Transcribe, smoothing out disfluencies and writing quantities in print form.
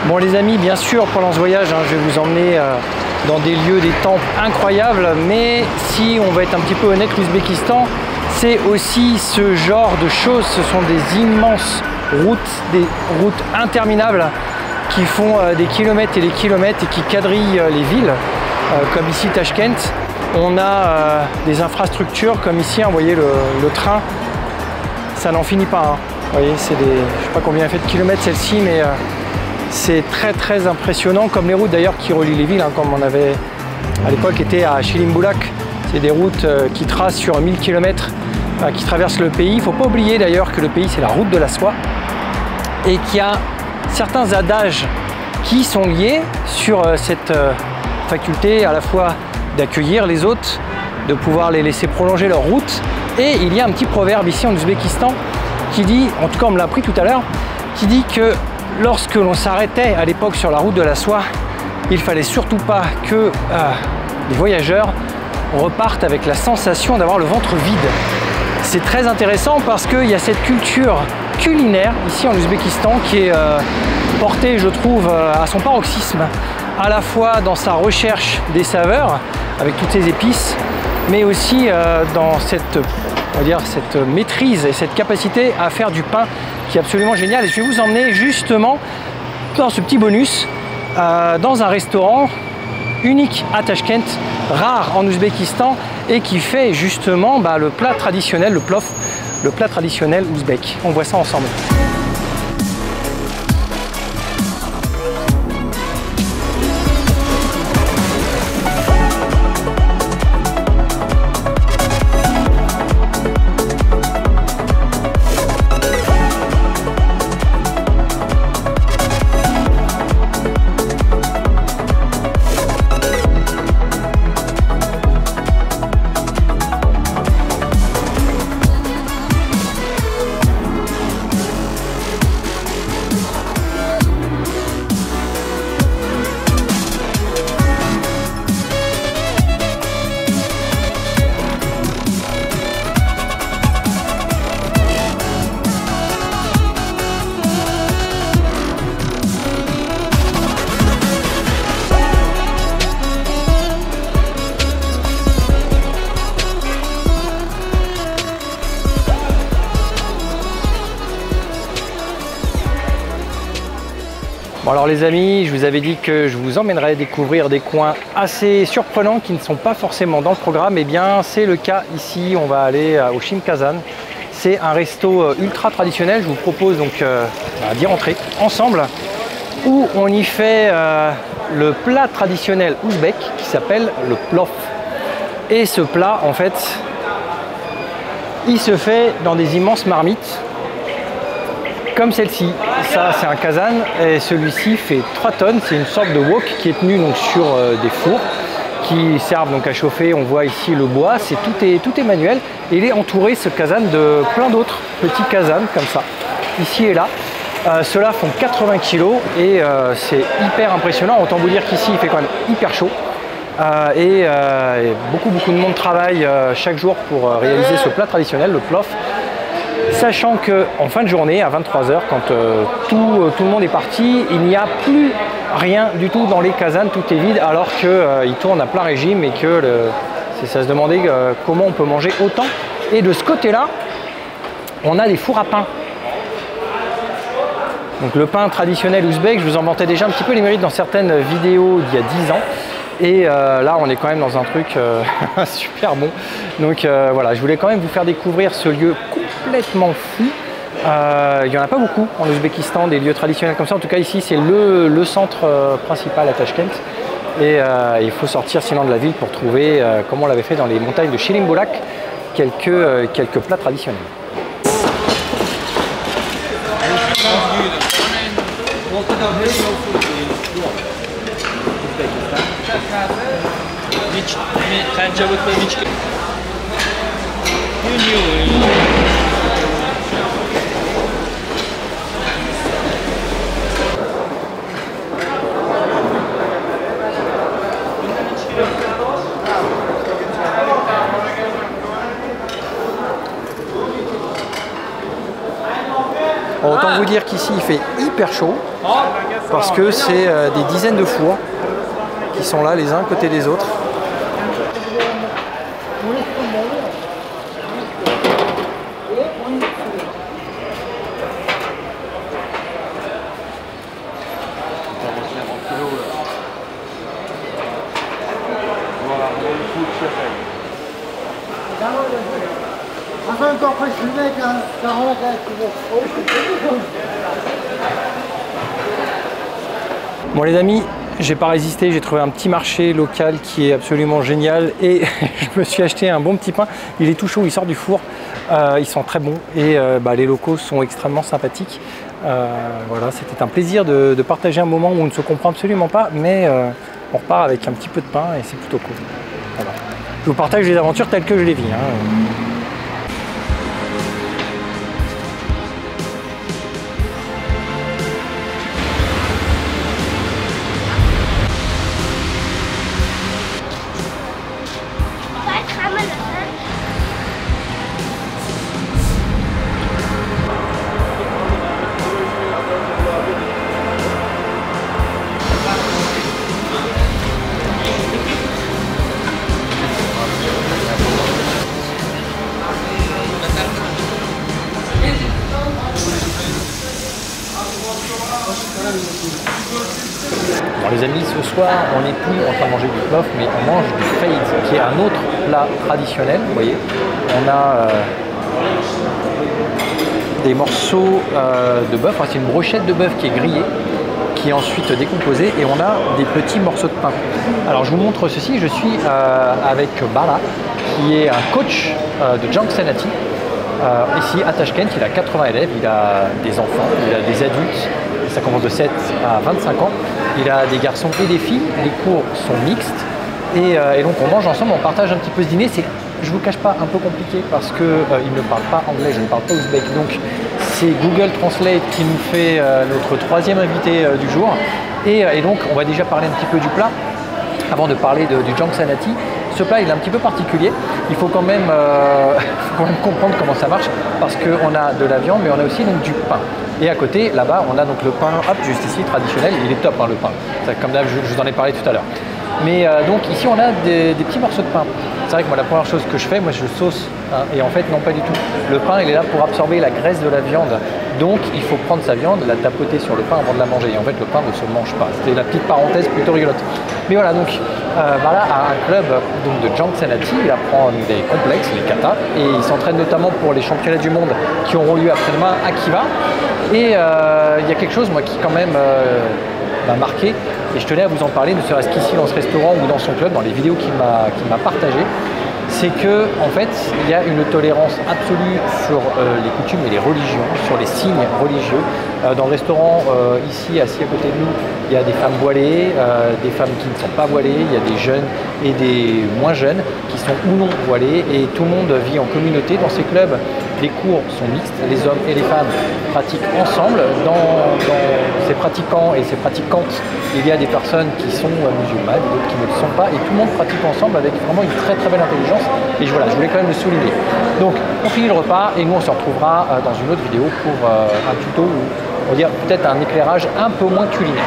Bon les amis, bien sûr pendant ce voyage, je vais vous emmener dans des lieux, des temples incroyables, mais si on va être un petit peu honnête, l'Ouzbékistan, c'est aussi ce genre de choses. Ce sont des immenses routes, des routes interminables qui font des kilomètres et des kilomètres et qui quadrillent les villes, comme ici Tashkent. On a des infrastructures comme ici, vous voyez le train, ça n'en finit pas. Vous voyez, c'est des, je ne sais pas combien elle fait de kilomètres celle-ci, mais c'est très impressionnant, comme les routes d'ailleurs qui relient les villes, comme on avait à l'époque été à Chilimboulak. C'est des routes qui tracent sur 1000 km, qui traversent le pays. Il ne faut pas oublier d'ailleurs que le pays c'est la route de la soie et qu'il y a certains adages qui sont liés sur cette faculté à la fois d'accueillir les hôtes, de pouvoir les laisser prolonger leur route. Et il y a un petit proverbe ici en Ouzbékistan qui dit, en tout cas on me l'a appris tout à l'heure, qui dit que lorsque l'on s'arrêtait à l'époque sur la route de la soie, il fallait surtout pas que les voyageurs repartent avec la sensation d'avoir le ventre vide. C'est très intéressant parce qu'il y a cette culture culinaire ici en Ouzbékistan qui est portée, je trouve, à son paroxysme, à la fois dans sa recherche des saveurs avec toutes ces épices, mais aussi dans cette, on va dire, cette maîtrise et cette capacité à faire du pain qui est absolument génial. Et je vais vous emmener justement dans ce petit bonus dans un restaurant unique à Tashkent, rare en Ouzbékistan et qui fait justement le plat traditionnel, le plof, le plat traditionnel ouzbek. On voit ça ensemble. Bon alors les amis, je vous avais dit que je vous emmènerais découvrir des coins assez surprenants qui ne sont pas forcément dans le programme. Et bien c'est le cas ici, on va aller au Shimkazan. C'est un resto ultra traditionnel, je vous propose donc d'y rentrer ensemble, où on y fait le plat traditionnel ouzbek qui s'appelle le plof. Et ce plat en fait, il se fait dans des immenses marmites comme celle-ci. Ça c'est un kazan et celui-ci fait 3 tonnes. C'est une sorte de wok qui est tenu donc sur des fours qui servent donc à chauffer. On voit ici le bois, tout est manuel et il est entouré ce kazan de plein d'autres petits kazans comme ça, ici et là. Ceux-là font 80 kg et c'est hyper impressionnant. Autant vous dire qu'ici il fait quand même hyper chaud et beaucoup de monde travaille chaque jour pour réaliser ce plat traditionnel, le plof. Sachant qu'en fin de journée, à 23 h, quand tout le monde est parti, il n'y a plus rien du tout dans les kazanes, tout est vide, alors qu'ils tournent à plein régime et que ça se demandait comment on peut manger autant. Et de ce côté-là, on a des fours à pain. Donc le pain traditionnel ouzbek, je vous en vantais déjà un petit peu les mérites dans certaines vidéos d'il y a 10 ans. Et là, on est quand même dans un truc super bon. Donc voilà, je voulais quand même vous faire découvrir ce lieu complètement fou. Il n'y en a pas beaucoup en Ouzbékistan, des lieux traditionnels comme ça. En tout cas, ici, c'est le centre principal à Tashkent. Et il faut sortir sinon de la ville pour trouver, comme on l'avait fait dans les montagnes de Chilimboulak, quelques plats traditionnels. Autant vous dire qu'ici il fait hyper chaud. parce que c'est des dizaines de fours qui sont là les uns à côté des autres. Bon les amis, j'ai pas résisté, j'ai trouvé un petit marché local qui est absolument génial et je me suis acheté un bon petit pain. Il est tout chaud, il sort du four, ils sont très bons et les locaux sont extrêmement sympathiques. Voilà, c'était un plaisir de partager un moment où on ne se comprend absolument pas, mais on repart avec un petit peu de pain et c'est plutôt cool. Voilà. Je vous partage les aventures telles que je les vis. Bon les amis, ce soir on n'est plus en train de manger du plof, mais on mange du feid, qui est un autre plat traditionnel. Vous voyez, on a des morceaux de bœuf, c'est une brochette de bœuf qui est grillée, qui est ensuite décomposée, et on a des petits morceaux de pain. Alors je vous montre ceci, je suis avec Bala, qui est un coach de Junk Sanity. Ici à Tashkent, il a 80 élèves, il a des enfants, il a des adultes, ça commence de 7 à 25 ans. Il a des garçons et des filles, les cours sont mixtes et donc on mange ensemble, on partage un petit peu ce dîner. C'est, je vous cache pas, un peu compliqué parce que il ne parle pas anglais, je ne parle pas ouzbek, donc c'est Google Translate qui nous fait notre troisième invité du jour et donc on va déjà parler un petit peu du plat avant de parler du Junk Sanity. Ce plat il est un petit peu particulier, il faut quand même comprendre comment ça marche parce qu'on a de la viande mais on a aussi donc du pain. Et à côté, là-bas, on a donc le pain, hop, juste ici, traditionnel. Il est top, le pain. Ça, comme d'hab, je vous en ai parlé tout à l'heure. Mais donc ici, on a des petits morceaux de pain. C'est vrai que moi, la première chose que je fais, moi, je sauce. Et en fait, non, pas du tout. Le pain, il est là pour absorber la graisse de la viande. Donc, il faut prendre sa viande, la tapoter sur le pain avant de la manger. Et en fait, le pain ne se mange pas. C'était la petite parenthèse plutôt rigolote. Mais voilà, donc, voilà, à un club donc, de Junk Sanity, il apprend des complexes, les katas. Et il s'entraîne notamment pour les championnats du monde qui auront lieu après-demain à Khiva. Et il y a quelque chose, moi, qui quand même m'a marqué, et je tenais à vous en parler, ne serait-ce qu'ici dans ce restaurant ou dans son club, dans les vidéos qu'il m'a partagées, c'est que en fait, il y a une tolérance absolue sur les coutumes et les religions, sur les signes religieux. Dans le restaurant, ici, assis à côté de nous, il y a des femmes voilées, des femmes qui ne sont pas voilées, il y a des jeunes et des moins jeunes qui sont ou non voilés, et tout le monde vit en communauté. Dans ces clubs, les cours sont mixtes, les hommes et les femmes pratiquent ensemble. Dans ces pratiquants et ces pratiquantes, il y a des personnes qui sont musulmanes, d'autres qui ne le sont pas, et tout le monde pratique ensemble avec vraiment une très très belle intelligence. Et voilà, je voulais quand même le souligner. Donc on finit le repas et nous on se retrouvera dans une autre vidéo pour un tuto ou on va dire peut-être un éclairage un peu moins culinaire.